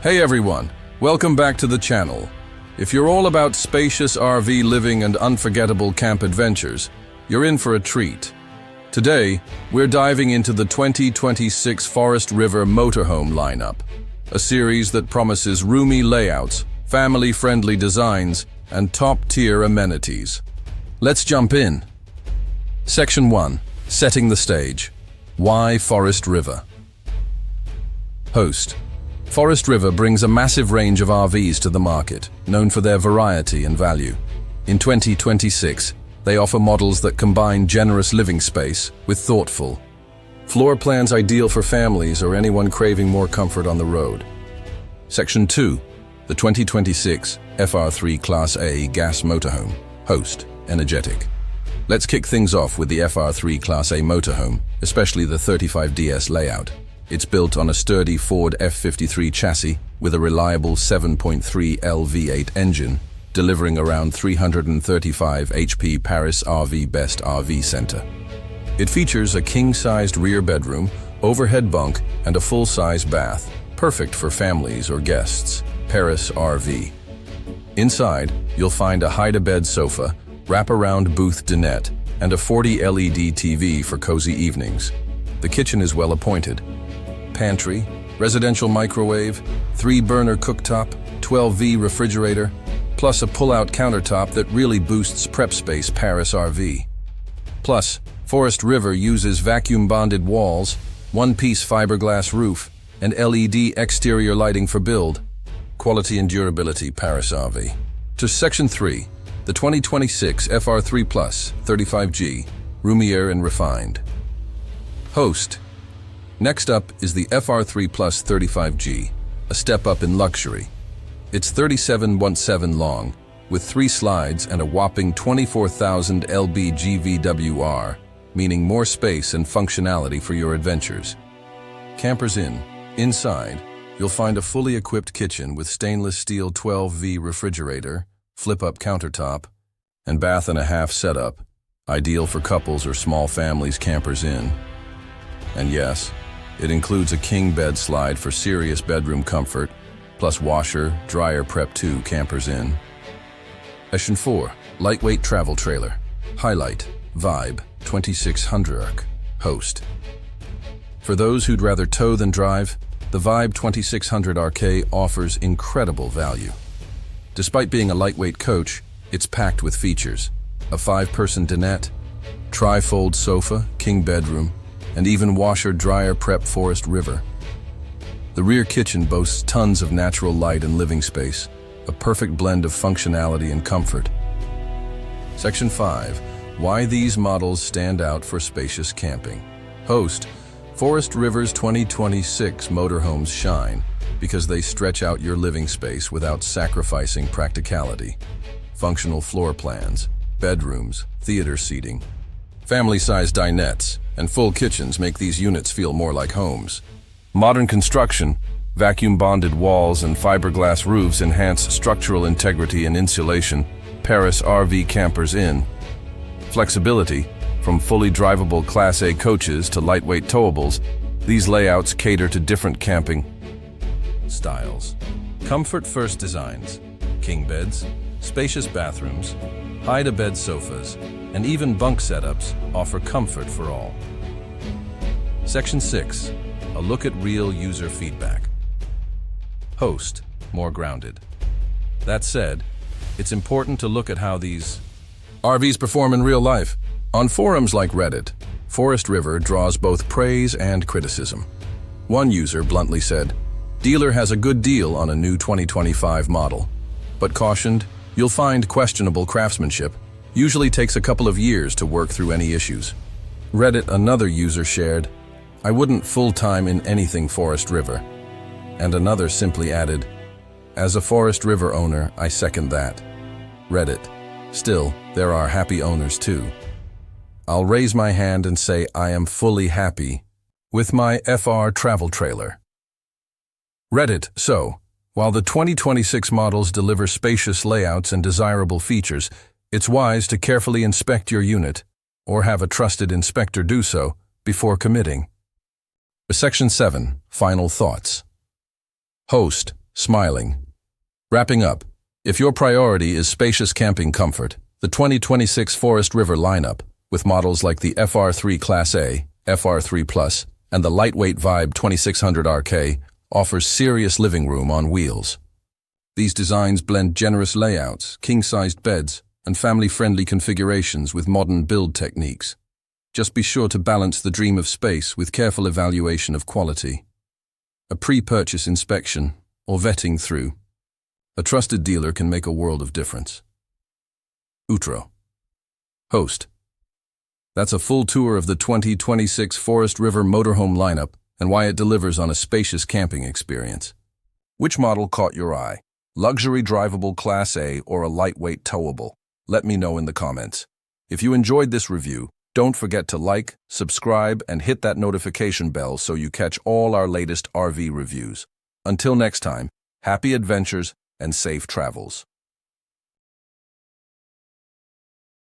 Hey everyone, welcome back to the channel. If you're all about spacious RV living and unforgettable camp adventures, you're in for a treat. Today, we're diving into the 2026 Forest River Motorhome lineup, a series that promises roomy layouts, family-friendly designs, and top-tier amenities. Let's jump in. Section 1. Setting the stage. Why Forest River? Host. Forest River brings a massive range of RVs to the market, known for their variety and value. In 2026, they offer models that combine generous living space with thoughtful floor plans ideal for families or anyone craving more comfort on the road. Section 2. The 2026 FR3 Class A Gas Motorhome. Host. Energetic. Let's kick things off with the FR3 Class A Motorhome, especially the 35DS layout. It's built on a sturdy Ford F53 chassis with a reliable 7.3L V8 engine, delivering around 335 HP Paris RV Best RV Center. It features a king-sized rear bedroom, overhead bunk, and a full-size bath, perfect for families or guests. Paris RV. Inside, you'll find a hide-a-bed sofa, wrap-around booth dinette, and a 40 LED TV for cozy evenings. The kitchen is well appointed. Pantry, residential microwave, 3-burner cooktop, 12V refrigerator, plus a pull-out countertop that really boosts prep space. Paris RV. Plus, Forest River uses vacuum-bonded walls, one-piece fiberglass roof, and LED exterior lighting for build. Quality and durability. Paris RV. To Section 3, the 2026 FR3 Plus 35G, roomier and refined. Host. Next up is the FR3 Plus 35G, a step up in luxury. It's 37.17 long, with 3 slides and a whopping 24,000 lb GVWR, meaning more space and functionality for your adventures. Campers Inn. Inside, you'll find a fully equipped kitchen with stainless steel 12V refrigerator, flip-up countertop, and bath and a half setup, ideal for couples or small families. Campers Inn. And yes, it includes a king bed slide for serious bedroom comfort, plus washer, dryer prep too. Campers Inn. Section 4. Lightweight travel trailer. Highlight. Vibe 2600. Host. For those who'd rather tow than drive, the Vibe 2600 RK offers incredible value. Despite being a lightweight coach, it's packed with features. A 5-person dinette, tri-fold sofa, king bedroom, and even washer-dryer prep. Forest River. The rear kitchen boasts tons of natural light and living space, a perfect blend of functionality and comfort. Section 5. Why these models stand out for spacious camping. Host. Forest River's 2026 motorhomes shine because they stretch out your living space without sacrificing practicality. Functional floor plans, bedrooms, theater seating, family-sized dinettes, and full kitchens make these units feel more like homes. Modern construction, vacuum-bonded walls, and fiberglass roofs enhance structural integrity and insulation. Paris RV. Campers Inn. Flexibility, from fully drivable Class A coaches to lightweight towables, these layouts cater to different camping styles. Comfort-first designs, king beds, spacious bathrooms, hide-a-bed sofas, and even bunk setups offer comfort for all. Section 6. A look at real user feedback. Host. More grounded. That said, it's important to look at how these RVs perform in real life. On forums like Reddit, Forest River draws both praise and criticism. One user bluntly said, "Dealer has a good deal on a new 2025 model, but cautioned, you'll find questionable craftsmanship. Usually takes a couple of years to work through any issues." Reddit. Another user shared, "I wouldn't full-time in anything Forest River." And another simply added, "As a Forest River owner, I second that." Reddit. Still, there are happy owners too. I'll raise my hand and say I am fully happy with my FR travel trailer. Reddit. So, while the 2026 models deliver spacious layouts and desirable features, it's wise to carefully inspect your unit, or have a trusted inspector do so, before committing. Section 7. Final thoughts. Host. smiling. Wrapping up, if your priority is spacious camping comfort, the 2026 Forest River lineup, with models like the FR3 Class A, FR3 Plus, and the lightweight Vibe 2600 RK, offers serious living room on wheels. These designs blend generous layouts, king-sized beds, and family-friendly configurations with modern build techniques. Just be sure to balance the dream of space with careful evaluation of quality. A pre-purchase inspection, or vetting through a trusted dealer can make a world of difference. Outro. Host. That's a full tour of the 2026 Forest River Motorhome lineup and why it delivers on a spacious camping experience. Which model caught your eye? Luxury drivable Class A or a lightweight towable? Let me know in the comments. If you enjoyed this review, don't forget to like, subscribe, and hit that notification bell so you catch all our latest RV reviews. Until next time, happy adventures and safe travels.